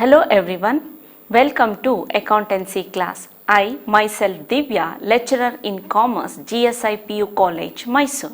Hello everyone, welcome to accountancy class. I myself Divya, lecturer in commerce, GSI PU College, Mysore.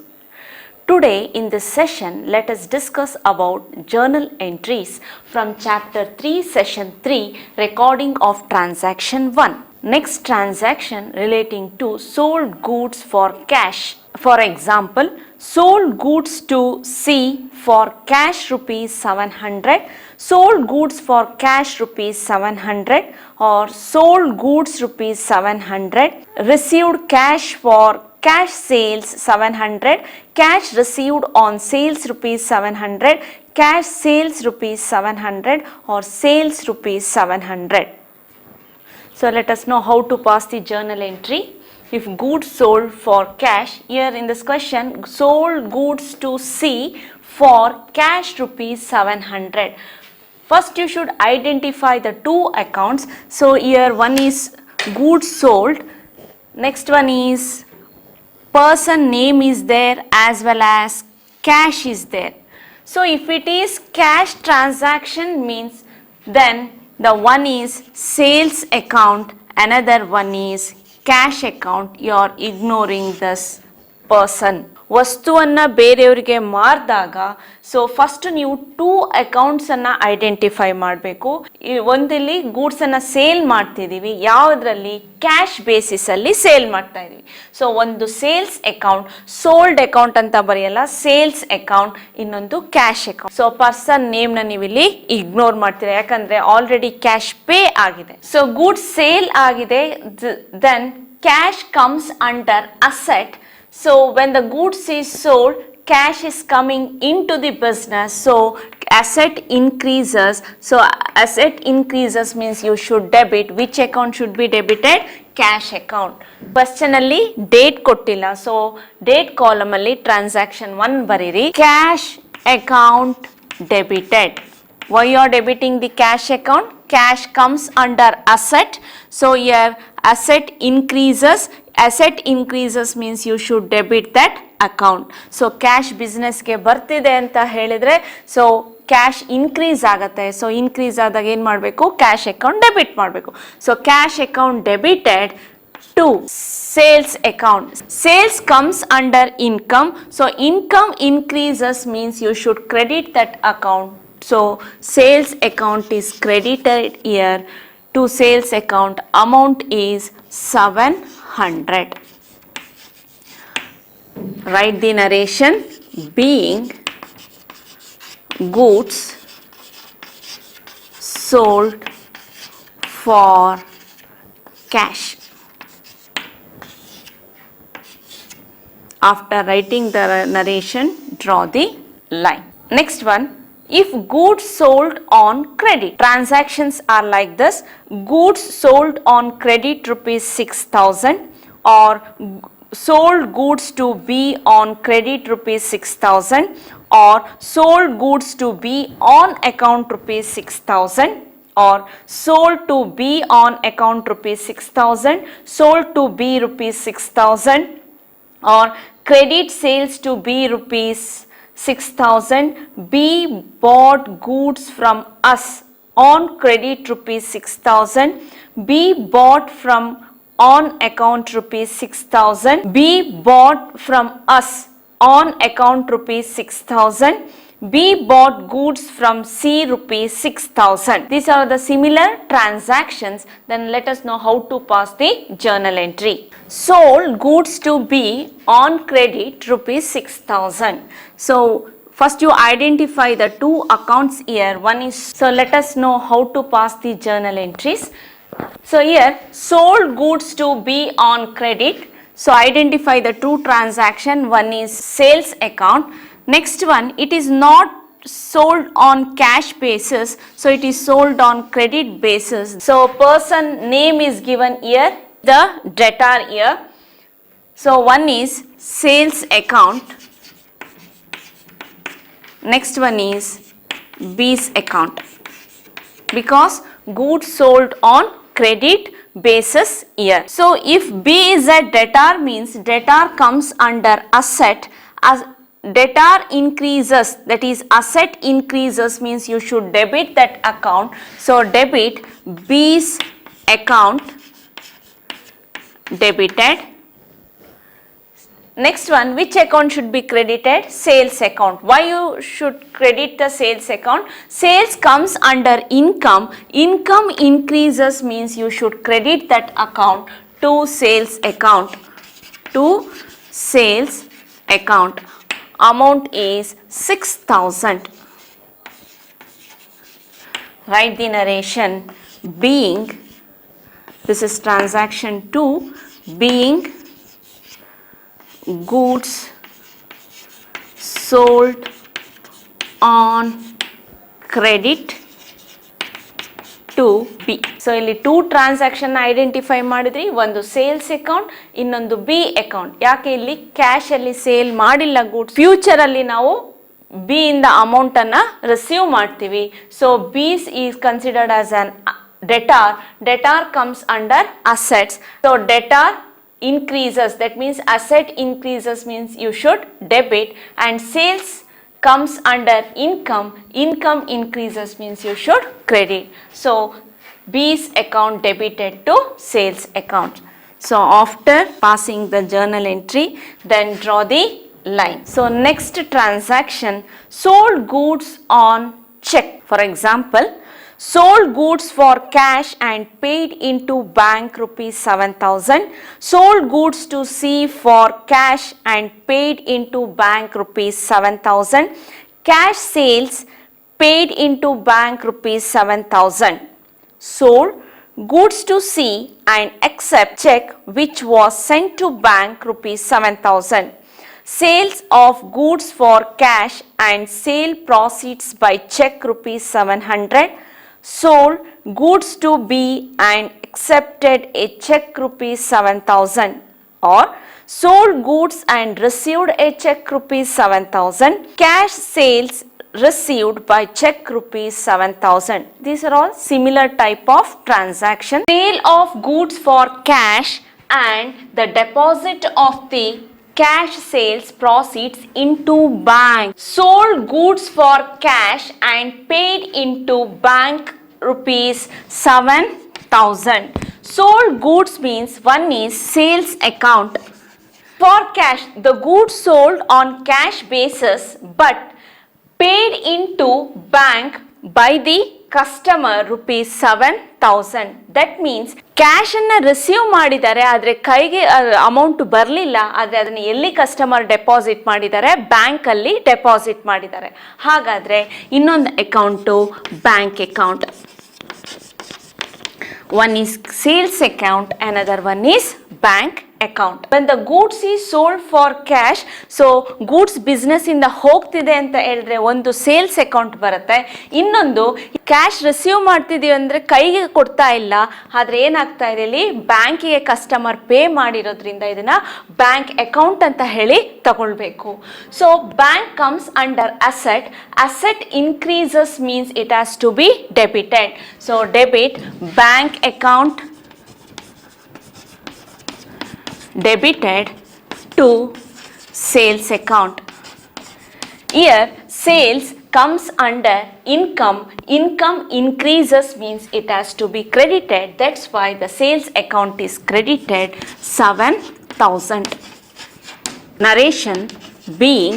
Today in this session, let us discuss about journal entries from chapter 3, session 3, recording of transaction 1. Next transaction relating to sold goods for cash. For example, sold goods to C for cash rupees 700, sold goods for cash rupees 700 or sold goods rupees 700, received cash for cash sales 700, cash received on sales rupees 700, cash sales rupees 700 or sales rupees 700. So let us know how to pass the journal entry. If goods sold for cash, here in this question, sold goods to C for cash rupees 700. First you should identify the two accounts. So here one is goods sold, next one is person name is there as well as cash is there. So if it is cash transaction means then the one is sales account, another one is cash account. You are ignoring this person. ವಸ್ತುವನ್ನು ಬೇರೆಯವರಿಗೆ ಮಾರಿದಾಗ so first ನೀವು two ಅಕೌಂಟ್ಸನ್ನು identify ಮಾಡಬೇಕು. ಒಂದಲ್ಲಿ ಗೂಡ್ಸನ್ನು sale ಮಾಡ್ತಿದ್ದೀವಿ, ಯಾವುದರಲ್ಲಿ cash ಬೇಸಿಸಲ್ಲಿ sale ಮಾಡ್ತಾ ಇದ್ದೀವಿ. So ಒಂದು sales account, sold account ಅಂತ ಬರೆಯಲ್ಲ, ಸೇಲ್ಸ್ ಅಕೌಂಟ್, ಇನ್ನೊಂದು ಕ್ಯಾಶ್ ಅಕೌಂಟ್. ಸೊ ಪರ್ಸನ್ ನೇಮ್ನ ನೀವು ಇಲ್ಲಿ ಇಗ್ನೋರ್ ಮಾಡ್ತೀರಾ, ಯಾಕಂದ್ರೆ ಆಲ್ರೆಡಿ ಕ್ಯಾಶ್ ಪೇ ಆಗಿದೆ. ಸೊ ಗೂಡ್ಸ್ ಸೇಲ್ ಆಗಿದೆ, then cash comes under asset. So when the goods is sold, cash is coming into the business, so asset increases. So asset increases means you should debit. Which account should be debited? Cash account. Question alli date kottilla, so date column alli transaction 1 bariri. Cash account debited. Why you are debiting the cash account? Cash comes under asset, so here asset increases. Asset increases means you should debit that account. So cash business ಗೆ ಬರ್ತಿದೆ ಅಂತ ಹೇಳಿದ್ರೆ so cash increase ಆಗುತ್ತೆ. So increase ಆದಾಗ ಏನು ಮಾಡಬೇಕು? Cash account debit ಮಾಡಬೇಕು. So cash account debited to sales account. Sales comes under income. So income increases means you should credit that account. So sales account is credited here to sales account. Amount is 700. Write the narration. Being goods sold for cash. After writing the narration, draw the line. Next one. If goods sold on credit, transactions are like this. Goods sold on credit rupees 6,000 or sold goods to B on credit rupees 6,000 or sold goods to B on account rupees 6,000 or sold to B on account rupees 6,000, sold to B rupees 6,000 or credit sales to B rupees 6,000. B bought goods from us on credit rupees 6,000. B bought from on account rupees 6,000. B bought from us on account rupees 6,000. B bought goods from C rupees 6,000. These are the similar transactions. Then let us know how to pass the journal entry. Sold goods to B on credit rupees 6,000. So first you identify the two accounts here. One is, so let us know how to pass the journal entries. So here sold goods to B on credit. So identify the two transaction. One is sales account. Next one, it is not sold on cash basis, so it is sold on credit basis. So person name is given here, the debtor here. So one is sales account, next one is B's account, because goods sold on credit basis here. So if B is a debtor means debtor comes under asset. As debtor increases, that is asset increases, means you should debit that account. So debit B's account, debited. Next one, which account should be credited? Sales account. Why you should credit the sales account? Sales comes under income. Income increases means you should credit that account to sales account. To sales account. Amount is 6,000. Write the narration. Being, this is transaction 2, being goods sold on credit to B. So ಇಲ್ಲಿ 2 transaction identify ಮಾಡಿದ್ರಿ, ಒಂದು sales account, ಇನ್ನೊಂದು B account. ಯಾಕೆ ಇಲ್ಲಿ cash ಅಲ್ಲಿ sale ಮಾಡಿಲ್ಲ goods, future ಅಲ್ಲಿ ನಾವು ಬಿ ಇಂದ ಅಮೌಂಟ್ ಅನ್ನ ರಿಸೀವ್ ಮಾಡ್ತೀವಿ. So B's is considered as an debtor. Debtor comes under assets. So debtor increases, that means asset increases means you should debit, and sales comes under income. Income increases means you should credit. So B's account debited to sales account. So after passing the journal entry, then draw the line. So next transaction, sold goods on check. For example, sold goods for cash and paid into bank rupees 7,000. Sold goods to C for cash and paid into bank rupees 7,000. Cash sales paid into bank rupees 7,000. Sold goods to C and accept check which was sent to bank rupees 7,000. Sales of goods for cash and sale proceeds by check rupees 700. Sold goods to B and accepted a check rupees 7,000. Or sold goods and received a check rupees 7,000. Cash sales received by check rupees 7,000. These are all similar type of transaction. Sale of goods for cash and the deposit of the cash sales proceeds into bank. Sold goods for cash and paid into bank rupees 7,000. Sold goods means one is sales account. For cash, the goods sold on cash basis but paid into bank by the customer rupees 7,000. That means cash ಅನ್ನ receive ಮಾಡಿದ್ದಾರೆ, ಆದರೆ ಕೈಗೆ amount ಬರಲಿಲ್ಲ. ಆದರೆ ಅದನ್ನು ಎಲ್ಲಿ customer deposit ಮಾಡಿದ್ದಾರೆ? ಬ್ಯಾಂಕಲ್ಲಿ ಡೆಪಾಸಿಟ್ ಮಾಡಿದ್ದಾರೆ. ಹಾಗಾದರೆ ಇನ್ನೊಂದು account bank account. One is sales account, another one is bank account. When the goods is sold for cash, so goods business ಇಂದ ಹೋಗ್ತಿದೆ ಅಂತ ಹೇಳಿದ್ರೆ ಒಂದು ಸೇಲ್ಸ್ ಅಕೌಂಟ್ ಬರುತ್ತೆ. ಇನ್ನೊಂದು ಕ್ಯಾಶ್ ರಿಸೀವ್ ಮಾಡ್ತಿದೀವಿ ಅಂದರೆ ಕೈಗೆ ಕೊಡ್ತಾ ಇಲ್ಲ, ಆದರೆ ಏನಾಗ್ತಾ ಇದೆ ಇಲ್ಲಿ ಬ್ಯಾಂಕಿಗೆ ಕಸ್ಟಮರ್ ಪೇ ಮಾಡಿರೋದ್ರಿಂದ ಇದನ್ನ ಬ್ಯಾಂಕ್ ಅಕೌಂಟ್ ಅಂತ ಹೇಳಿ ತಗೊಳ್ಬೇಕು. So bank comes under asset. Asset increases means it has to be debited. So debit bank account debited to sales account. Here sales comes under income. Income increases means it has to be credited. That's why the sales account is credited 7,000. Narration being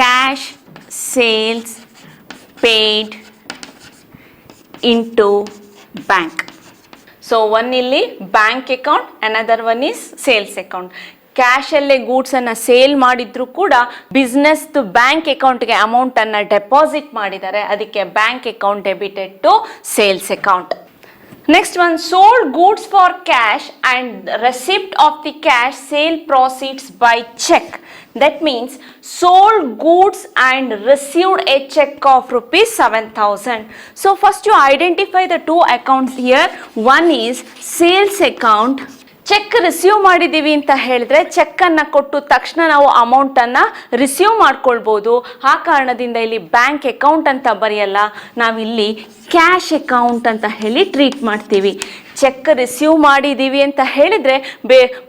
cash sales paid into bank. So one ಇಲ್ಲಿ bank account, another one is sales account. ಕ್ಯಾಶಲ್ಲೇ ಗೂಡ್ಸನ್ನು sale ಮಾಡಿದ್ರು ಕೂಡ business bank ಅಕೌಂಟ್ಗೆ ಅಮೌಂಟನ್ನು deposit ಮಾಡಿದ್ದಾರೆ, ಅದಕ್ಕೆ bank account debited to sales account. Next one sold goods for cash and receipt of the cash sale proceeds by cheque. That means sold goods and received a check of rupees 7,000. So first you identify the two accounts here. One is sales account. Cheque receive ಮಾಡಿದ್ದೀವಿ ಅಂತ ಹೇಳಿದ್ರೆ ಚೆಕ್ಕನ್ನು ಕೊಟ್ಟು ತಕ್ಷಣ ನಾವು ಅಮೌಂಟನ್ನು receive ಮಾಡ್ಕೊಳ್ಬೋದು. ಆ ಕಾರಣದಿಂದ ಇಲ್ಲಿ ಬ್ಯಾಂಕ್ ಅಕೌಂಟ್ ಅಂತ ಬರೆಯಲ್ಲ, ನಾವಿಲ್ಲಿ ಕ್ಯಾಶ್ ಅಕೌಂಟ್ ಅಂತ ಹೇಳಿ ಟ್ರೀಟ್ ಮಾಡ್ತೀವಿ. ಚೆಕ್ ರಿಸೀವ್ ಮಾಡಿದ್ದೀವಿ ಅಂತ ಹೇಳಿದರೆ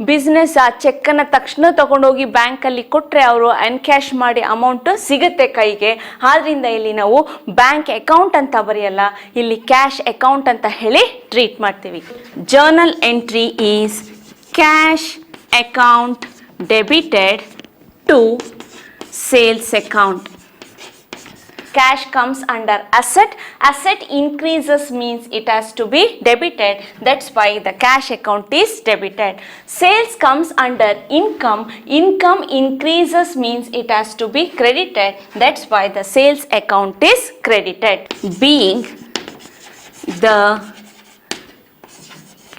ಬಿಸ್ನೆಸ್ ಆ ಚೆಕ್ಕನ್ನು ತಕ್ಷಣ ತಗೊಂಡೋಗಿ ಬ್ಯಾಂಕಲ್ಲಿ ಕೊಟ್ಟರೆ ಅವರು ಎನ್ಕ್ಯಾಶ್ ಮಾಡಿ ಅಮೌಂಟು ಸಿಗುತ್ತೆ ಕೈಗೆ. ಆದ್ದರಿಂದ ಇಲ್ಲಿ ನಾವು ಬ್ಯಾಂಕ್ ಅಕೌಂಟ್ ಅಂತ ಬರೆಯಲ್ಲ, ಇಲ್ಲಿ ಕ್ಯಾಶ್ ಅಕೌಂಟ್ ಅಂತ ಹೇಳಿ ಟ್ರೀಟ್ ಮಾಡ್ತೀವಿ. Journal entry is cash account debited to sales account. Cash comes under asset. Asset increases means it has to be debited. That's why the cash account is debited. Sales comes under income. Income increases means it has to be credited. That's why the sales account is credited. Being the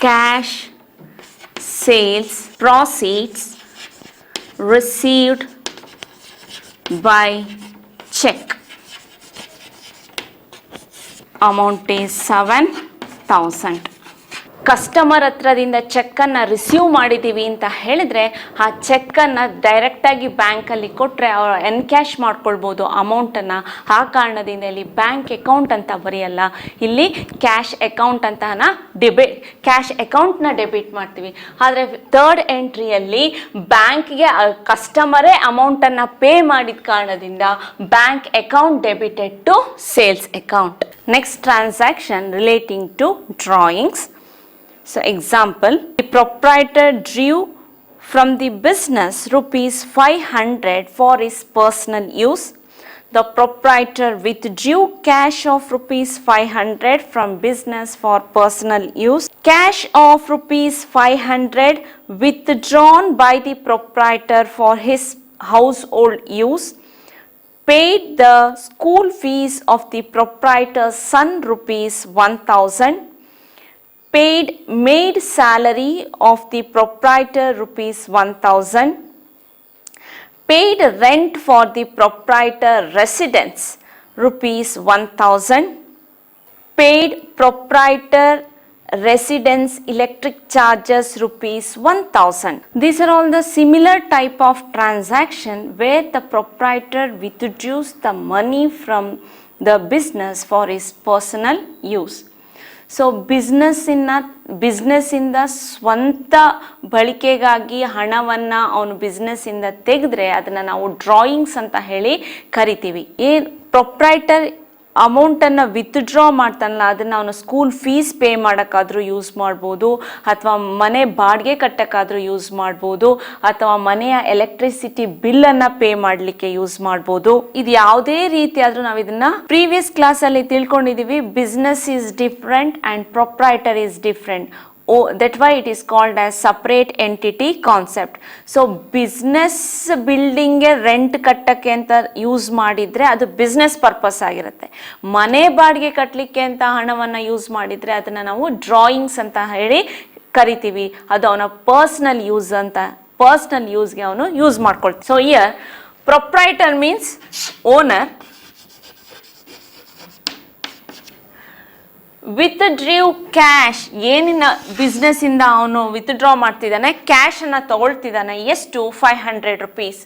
cash sales proceeds received by check. Amount is 7,000. Customer ಹತ್ರದಿಂದ ಚೆಕ್ಕನ್ನು receive ಮಾಡಿದ್ದೀವಿ ಅಂತ ಹೇಳಿದರೆ ಆ ಚೆಕ್ಕನ್ನು ಡೈರೆಕ್ಟಾಗಿ ಬ್ಯಾಂಕಲ್ಲಿ ಕೊಟ್ಟರೆ ಅವರು ಎನ್ಕ್ಯಾಶ್ ಮಾಡ್ಕೊಳ್ಬೋದು ಅಮೌಂಟನ್ನು. ಆ ಕಾರಣದಿಂದ ಇಲ್ಲಿ ಬ್ಯಾಂಕ್ ಅಕೌಂಟ್ ಅಂತ ಬರೆಯಲ್ಲ, ಇಲ್ಲಿ ಕ್ಯಾಶ್ ಅಕೌಂಟ್ ಅಂತ ಕ್ಯಾಶ್ ಅಕೌಂಟ್ನ ಡೆಬಿಟ್ ಮಾಡ್ತೀವಿ. ಆದರೆ ಥರ್ಡ್ ಎಂಟ್ರಿಯಲ್ಲಿ ಬ್ಯಾಂಕ್ಗೆ ಕಸ್ಟಮರೇ ಅಮೌಂಟನ್ನು ಪೇ ಮಾಡಿದ ಕಾರಣದಿಂದ bank account debited to sales account. Next transaction relating to drawings. So example, the proprietor drew from the business rupees 500 for his personal use. The proprietor withdrew cash of rupees 500 from business for personal use. Cash of rupees 500 withdrawn by the proprietor for his household use. Paid the school fees of the proprietor's son rupees 1,000. Paid maid salary of the proprietor rupees 1,000. Paid rent for the proprietor residence rupees 1,000. Paid proprietor residence electric charges rupees 1,000. These are all the similar type of transaction where the proprietor withdraws the money from the business for his personal use. So ಬಿಸ್ನೆಸ್ಸಿಂದ ಸ್ವಂತ ಬಳಕೆಗಾಗಿ ಹಣವನ್ನು ಅವನು ಬಿಸ್ನೆಸ್ಸಿಂದ ತೆಗೆದ್ರೆ ಅದನ್ನು ನಾವು drawings ಅಂತ ಹೇಳಿ ಕರಿತೀವಿ. ಪ್ರೊಪ್ರೈಟರ್ ಅಮೌಂಟನ್ನು ವಿತ್ಡ್ರಾ ಮಾಡ್ತಾನಲ್ಲ ಅದನ್ನು ಅವನು ಸ್ಕೂಲ್ ಫೀಸ್ ಪೇ ಮಾಡೋಕ್ಕಾದ್ರೂ ಯೂಸ್ ಮಾಡ್ಬೋದು, ಅಥವಾ ಮನೆ ಬಾಡಿಗೆ ಕಟ್ಟೋಕ್ಕಾದ್ರೂ ಯೂಸ್ ಮಾಡ್ಬೋದು, ಅಥವಾ ಮನೆಯ ಎಲೆಕ್ಟ್ರಿಸಿಟಿ ಬಿಲ್ಲನ್ನು ಪೇ ಮಾಡಲಿಕ್ಕೆ ಯೂಸ್ ಮಾಡ್ಬೋದು. ಇದು ಯಾವುದೇ ರೀತಿ ಆದರೂ ನಾವು ಇದನ್ನು ಪ್ರೀವಿಯಸ್ ಕ್ಲಾಸಲ್ಲಿ ತಿಳ್ಕೊಂಡಿದ್ದೀವಿ. Business is different and proprietor is different. That's why it is called as separate entity concept. So business building rent ಕಟ್ಟಕ್ಕೆ ಅಂತ ಯೂಸ್ ಮಾಡಿದರೆ ಅದು ಬಿಸ್ನೆಸ್ ಪರ್ಪಸ್ ಆಗಿರುತ್ತೆ. ಮನೆ ಬಾಡಿಗೆ ಕಟ್ಟಲಿಕ್ಕೆ ಅಂತ ಹಣವನ್ನು ಯೂಸ್ ಮಾಡಿದರೆ ಅದನ್ನು ನಾವು ಡ್ರಾಯಿಂಗ್ಸ್ ಅಂತ ಹೇಳಿ ಕರಿತೀವಿ. ಅದು ಅವನ ಪರ್ಸ್ನಲ್ ಯೂಸ್ಗೆ ಅವನು ಯೂಸ್ ಮಾಡ್ಕೊಳ್ತೀವಿ. So here proprietor means owner. Withdrew cash, ಏನಿನ ಬಿಸ್ನೆಸ್ಸಿಂದ ಅವನು ವಿತ್ಡ್ರಾ ಮಾಡ್ತಿದ್ದಾನೆ, ಕ್ಯಾಶನ್ನು ತಗೊಳ್ತಿದ್ದಾನೆ. ಎಷ್ಟು? 500 rupees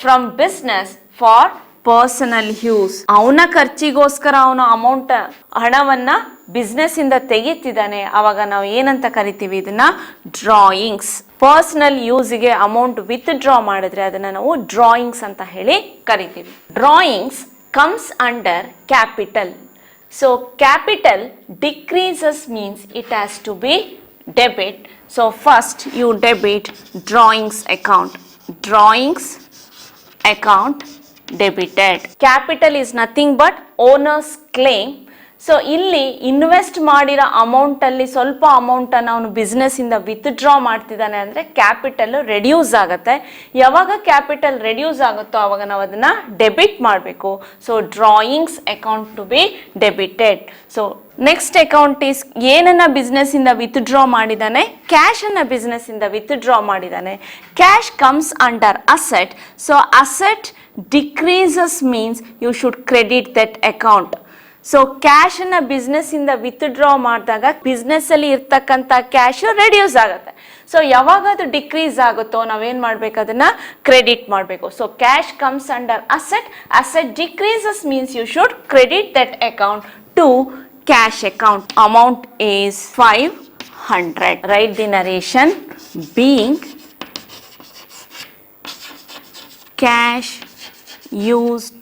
from business for personal use. ಅವನ ಖರ್ಚಿಗೋಸ್ಕರ ಅವನು ಹಣವನ್ನು ಬಿಸ್ನೆಸ್ಸಿಂದ ತೆಗಿತಿದ್ದಾನೆ. ಅವಾಗ ನಾವು ಏನಂತ ಕರಿತೀವಿ? ಇದನ್ನ ಡ್ರಾಯಿಂಗ್ಸ್. ಪರ್ಸನಲ್ ಯೂಸ್ಗೆ ಅಮೌಂಟ್ ವಿತ್ಡ್ರಾ ಮಾಡಿದ್ರೆ ಅದನ್ನು ನಾವು ಡ್ರಾಯಿಂಗ್ಸ್ ಅಂತ ಹೇಳಿ ಕರಿತೀವಿ. Drawings comes under capital. So capital decreases means it has to be debit. So first you debit drawings account. Drawings account debited. Capital is nothing but owner's claim. So ಇಲ್ಲಿ invest ಮಾಡಿರೋ ಅಮೌಂಟಲ್ಲಿ ಸ್ವಲ್ಪ ಅಮೌಂಟನ್ನು ಅವನು ಬಿಸ್ನೆಸ್ಸಿಂದ withdraw ಮಾಡ್ತಿದ್ದಾನೆ ಅಂದರೆ capital reduce ಆಗುತ್ತೆ. ಯಾವಾಗ capital reduce ಆಗುತ್ತೋ ಆವಾಗ ನಾವು ಅದನ್ನು ಡೆಬಿಟ್ ಮಾಡಬೇಕು. So drawings account to be debited. So next account is ಏನನ್ನ ಬಿಸ್ನೆಸ್ಸಿಂದ ವಿತ್ಡ್ರಾ ಮಾಡಿದ್ದಾನೆ, ಕ್ಯಾಶನ್ನು ಬಿಸ್ನೆಸ್ಸಿಂದ ವಿತ್ಡ್ರಾ ಮಾಡಿದ್ದಾನೆ. Cash comes under asset. So asset decreases means you should credit that account. So ಕ್ಯಾಶನ್ನು ಬಿಸ್ನೆಸ್ಸಿಂದ ವಿತ್ಡ್ರಾ ಮಾಡಿದಾಗ ಬಿಸ್ನೆಸ್ಸಲ್ಲಿ ಇರ್ತಕ್ಕಂಥ ಕ್ಯಾಶ್ ರೆಡ್ಯೂಸ್ ಆಗುತ್ತೆ. ಸೊ ಯಾವಾಗ ಅದು ಡಿಕ್ರೀಸ್ ಆಗುತ್ತೋ ನಾವೇನು ಮಾಡಬೇಕು? ಅದನ್ನು ಕ್ರೆಡಿಟ್ ಮಾಡಬೇಕು. So cash comes under asset. Asset decreases means you should credit that account to cash account. Amount is 500. Write the narration. Being cash used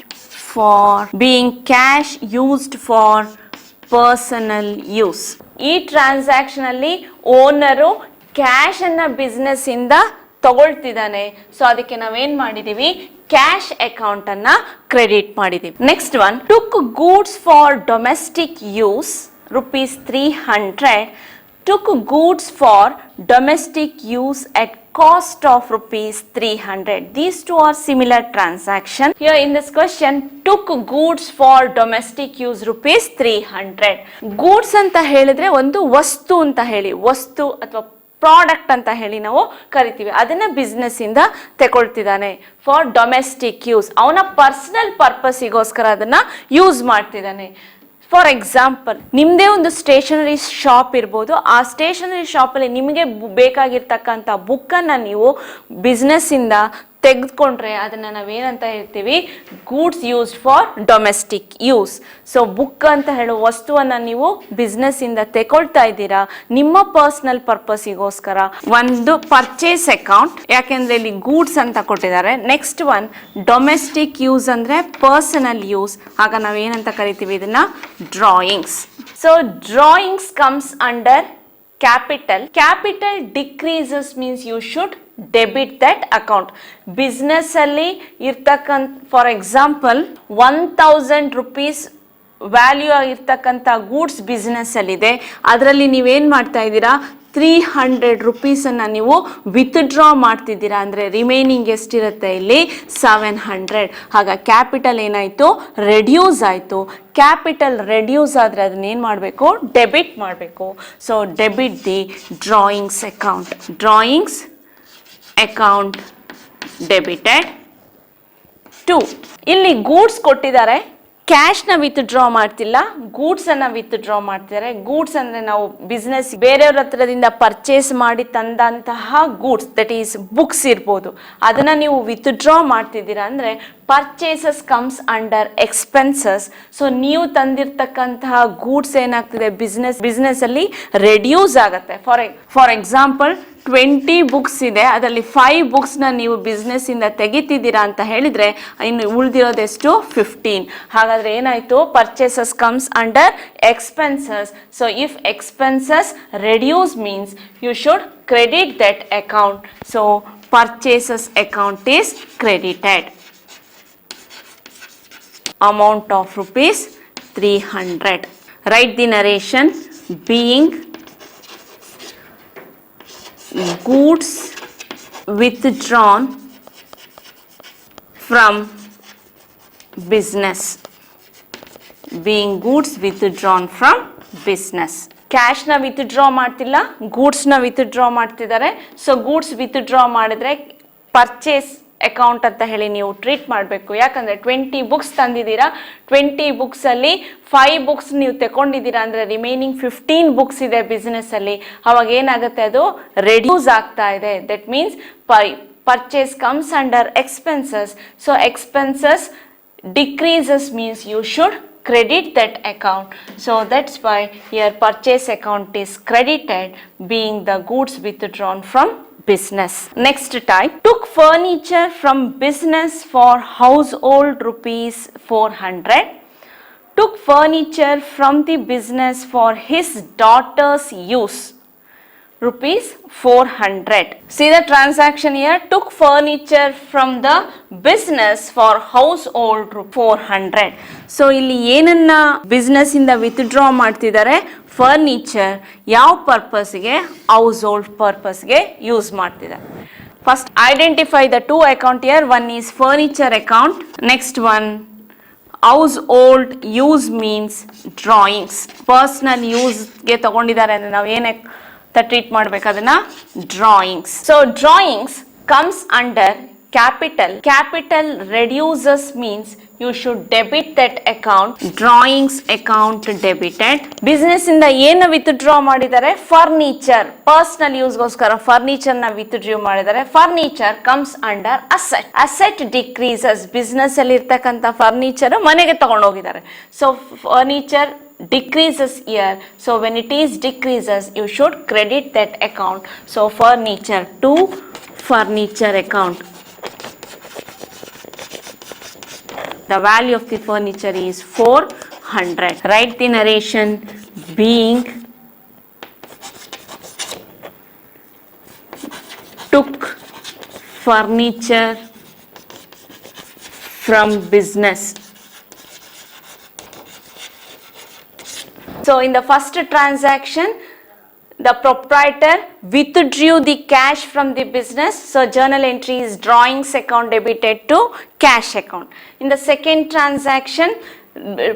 for personal use. ಈ transaction ಅಲ್ಲಿ owner cash ಅನ್ನ business ಇಂದ ತಗೊಳ್ತಿದ್ದಾನೆ. So ಅದಕ್ಕೆ ನಾವೇನ್ ಮಾಡಿದೀವಿ, cash account ಅನ್ನ credit ಮಾಡಿದೀವಿ. Next one, took goods for domestic use ₹300. took goods for domestic use at cost of ₹300. These two are similar transaction. Here in this question, took goods for domestic use ₹300. Goods ಅಂತ ಹೇಳಿದ್ರೆ ಒಂದು ವಸ್ತು ಅಂತ ಹೇಳಿ, ವಸ್ತು ಅಥವಾ product ಅಂತ ಹೇಳಿ ನಾವು ಕರಿತೀವಿ. ಅದನ್ನ ಬಿಸ್ನೆಸ್ ಇಂದ ತಗೊಳ್ತಿದ್ದಾನೆ ಫಾರ್ ಡೊಮೆಸ್ಟಿಕ್ ಯೂಸ್. ಅವನ ಪರ್ಸನಲ್ ಪರ್ಪಸ್ಗೋಸ್ಕರ ಅದನ್ನ ಯೂಸ್ ಮಾಡ್ತಿದ್ದಾನೆ. ಫಾರ್ ಎಕ್ಸಾಂಪಲ್, ನಿಮ್ಮದೇ ಒಂದು ಸ್ಟೇಷನರಿ ಶಾಪ್ ಇರ್ಬೋದು. ಆ ಸ್ಟೇಷನರಿ ಶಾಪಲ್ಲಿ ನಿಮಗೆ ಬೇಕಾಗಿರ್ತಕ್ಕಂಥ ಬುಕ್ಕನ್ನು ನೀವು ಬಿಸ್ನೆಸ್ಸಿಂದ ತೆಗೆದುಕೊಂಡ್ರೆ ಅದನ್ನು ನಾವೇನಂತ ಹೇಳ್ತೀವಿ, goods used for domestic use. So book ಅಂತ ಹೇಳೋ ವಸ್ತುವನ್ನು ನೀವು ಬಿಸ್ನೆಸ್ಸಿಂದ ತೆಗೊಳ್ತಾ ಇದ್ದೀರಾ ನಿಮ್ಮ ಪರ್ಸನಲ್ ಪರ್ಪಸ್ಗೋಸ್ಕರ. ಒಂದು ಪರ್ಚೇಸ್ ಅಕೌಂಟ್, ಯಾಕೆಂದರೆ ಇಲ್ಲಿ ಗೂಡ್ಸ್ ಅಂತ ಕೊಟ್ಟಿದ್ದಾರೆ. ನೆಕ್ಸ್ಟ್ ಒನ್ ಡೊಮೆಸ್ಟಿಕ್ ಯೂಸ್ ಅಂದರೆ ಪರ್ಸನಲ್ ಯೂಸ್. ಆಗ ನಾವೇನಂತ ಕರಿತೀವಿ ಇದನ್ನ, drawings. So drawings comes under capital. Capital decreases means you should debit that account. Business ಅಲ್ಲಿ ಇರ್ತಕ್ಕಂಥ, ಫಾರ್ ಎಕ್ಸಾಂಪಲ್ 1000 rupees ವ್ಯಾಲ್ಯೂ ಆಗಿರ್ತಕ್ಕಂಥ ಗೂಡ್ಸ್ ಬಿಸ್ನೆಸ್ ಅಲ್ಲಿದೆ. ಅದರಲ್ಲಿ ನೀವೇನು ಮಾಡ್ತಾ ಇದ್ದೀರಾ, 300 rupeesನ್ನು ನೀವು ವಿತ್ಡ್ರಾ ಮಾಡ್ತಿದ್ದೀರಾ. ಅಂದರೆ ರಿಮೈನಿಂಗ್ ಎಷ್ಟಿರುತ್ತೆ ಇಲ್ಲಿ, 700. ಆಗ ಕ್ಯಾಪಿಟಲ್ ಏನಾಯಿತು, ರೆಡ್ಯೂಸ್ ಆಯಿತು. ಕ್ಯಾಪಿಟಲ್ ರೆಡ್ಯೂಸ್ ಆದರೆ ಅದನ್ನೇನು ಮಾಡಬೇಕು, ಡೆಬಿಟ್ ಮಾಡಬೇಕು. So debit the drawings account. Drawings account debited. 2, ಇಲ್ಲಿ ಗೂಡ್ಸ್ ಕೊಟ್ಟಿದ್ದಾರೆ, ಕ್ಯಾಶ್ನ ವಿತ್ಡ್ರಾ ಮಾಡ್ತಿಲ್ಲ, ಗೂಡ್ಸನ್ನು ವಿತ್ಡ್ರಾ ಮಾಡ್ತಿದ್ದಾರೆ. ಗೂಡ್ಸ್ ಅಂದರೆ ನಾವು ಬಿಸ್ನೆಸ್ ಬೇರೆಯವ್ರ ಹತ್ರದಿಂದ ಪರ್ಚೇಸ್ ಮಾಡಿ ತಂದಂತಹ ಗೂಡ್ಸ್, ದಟ್ ಈಸ್ ಬುಕ್ಸ್ ಇರ್ಬೋದು, ಅದನ್ನು ನೀವು ವಿತ್ಡ್ರಾ ಮಾಡ್ತಿದ್ದೀರಾ ಅಂದರೆ purchases comes under expenses. So ನೀವು ತಂದಿರ್ತಕ್ಕಂತಹ ಗೂಡ್ಸ್ ಏನಾಗ್ತಿದೆ, ಬಿಸ್ನೆಸ್ಸಲ್ಲಿ ರೆಡ್ಯೂಸ್ ಆಗುತ್ತೆ. ಫಾರ್ ಎಕ್ಸಾಂಪಲ್ 20 ಬುಕ್ಸ್ ಇದೆ, ಅದರಲ್ಲಿ 5 ಬುಕ್ಸ್ನ ನೀವು ಬಿಸ್ನೆಸ್ಸಿಂದ ತೆಗಿತಿದ್ದೀರಾ ಅಂತ ಹೇಳಿದರೆ ಇನ್ನು ಉಳಿದಿರೋದೆಷ್ಟು, 15. ಹಾಗಾದರೆ ಏನಾಯಿತು, purchases comes under expenses. So if expenses reduce means you should credit that account. So purchases account is credited. Amount of ₹300. Write the narration. Being goods withdrawn from business. Being goods withdrawn from business. ಕ್ಯಾಶ್ನ withdraw ಮಾಡ್ತಿಲ್ಲ, ಗೂಡ್ಸ್ನ withdraw ಮಾಡ್ತಿದ್ದಾರೆ. So goods withdraw ಮಾಡಿದ್ರೆ purchase account ಅಂತ ಹೇಳಿ ನೀವು treat ಮಾಡಬೇಕು. ಯಾಕಂದರೆ 20 ಬುಕ್ಸ್ ತಂದಿದ್ದೀರಾ, 20 ಬುಕ್ಸಲ್ಲಿ 5 ಬುಕ್ಸ್ ನೀವು ತಗೊಂಡಿದ್ದೀರಾ ಅಂದರೆ ರಿಮೈನಿಂಗ್ 15 ಬುಕ್ಸ್ ಇದೆ ಬಿಸ್ನೆಸ್ಸಲ್ಲಿ. ಅವಾಗ ಏನಾಗುತ್ತೆ, ಅದು ರೆಡ್ಯೂಸ್ ಆಗ್ತಾ ಇದೆ. That means purchase comes under expenses. So expenses decreases means you should credit that account. So that's why your purchase account is credited, being the goods withdrawn from business. Next type, took furniture from business for household ₹400. Took furniture from the business for his daughter's use ₹400. See the transaction here, took furniture from the business for household ₹400. So ಇಲ್ಲಿ ಏನನ್ನ business ಇಂದ withdraw ಮಾಡ್ತಿದ್ದಾರೆ, furniture. ಯಾವ ಪರ್ಪಸ್ಗೆ, household ಪರ್ಪಸ್ಗೆ use ಮಾಡ್ತಿದ್ದಾರೆ. First identify the 2 account here. One is furniture account, next one household use means drawings. Personal ಯೂಸ್ಗೆ ತಗೊಂಡಿದ್ದಾರೆ ಅಂದರೆ ನಾವು ಏನಕ್ಕೆ ಟ್ರೀಟ್ ಮಾಡಬೇಕು ಅದನ್ನ, drawings. So drawings comes under capital. Capital reduces means you should debit that account. Drawings account debited. Business ಇಂದ ಏನು withdraw ಮಾಡಿದ್ದಾರೆ, ಫರ್ನಿಚರ್. ಪರ್ಸನಲ್ ಯೂಸ್ಗೋಸ್ಕರ ಫರ್ನಿಚರ್ನ ವಿತ್ಡ್ರಾ ಮಾಡಿದ್ದಾರೆ. Furniture comes under asset. Asset decreases. Business ಅಲ್ಲಿ ಇರ್ತಕ್ಕಂಥ ಫರ್ನಿಚರ್ ಮನೆಗೆ ತಗೊಂಡೋಗಿದ್ದಾರೆ. So furniture decreases here. So when it is decreases, you should credit that account. So furniture to furniture account. The value of the furniture is 400. Write the narration. Being took furniture from business. So in the first transaction, the proprietor withdrew the cash from the business. So journal entry is drawings account debited to cash account. In the second transaction,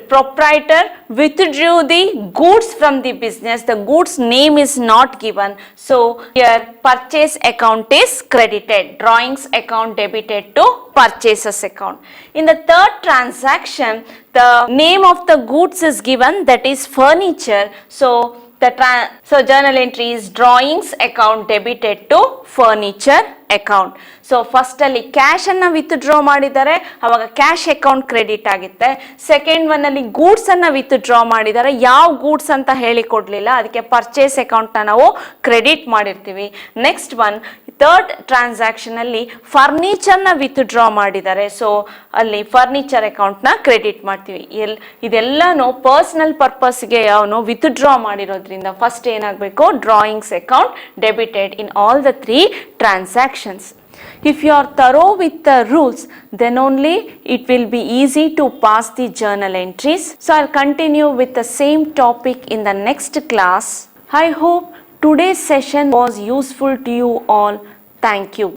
proprietor withdrew the goods from the business. The goods name is not given. So here purchase account is credited. Drawings account debited to purchases account. In the third transaction, the name of the goods is given, that is furniture. So journal entry is drawings account debited to furniture account. So first ಅಲ್ಲಿ cash ಅನ್ನ withdraw ಮಾಡಿದ್ದಾರೆ, ಅವಾಗ cash account credit ಆಗುತ್ತೆ. Second one ಅಲ್ಲಿ goods ಅನ್ನ withdraw ಮಾಡಿದ್ದಾರೆ, ಯಾವ goods ಅಂತ ಹೇಳಿ ಕೊಡ್ಲಿಲ್ಲ, ಅದಕ್ಕೆ ಪರ್ಚೇಸ್ ಅಕೌಂಟ್ ನ ನಾವು ಕ್ರೆಡಿಟ್ ಮಾಡಿರ್ತೀವಿ. ನೆಕ್ಸ್ಟ್ ಒನ್ ಥರ್ಡ್ ಟ್ರಾನ್ಸಾಕ್ಷನ್ ಅಲ್ಲಿ ಫರ್ನಿಚರ್ ನ ವಿತ್ಡ್ರಾ ಮಾಡಿದ್ದಾರೆ, ಸೊ ಅಲ್ಲಿ ಫರ್ನಿಚರ್ ಅಕೌಂಟ್ ನ ಕ್ರೆಡಿಟ್ ಮಾಡ್ತೀವಿ. ಇದೆಲ್ಲಾನು ಪರ್ಸನಲ್ ಪರ್ಪಸ್ಗೆ ಅವನು ವಿತ್ಡ್ರಾ ಮಾಡಿರೋದ್ರಿಂದ ಫಸ್ಟ್ ಏನಾಗಬೇಕು, drawings account debited in all the 3 transactions. If you are thorough with the rules, then only it will be easy to pass the journal entries. So I'll continue with the same topic in the next class. I hope today's session was useful to you all. Thank you.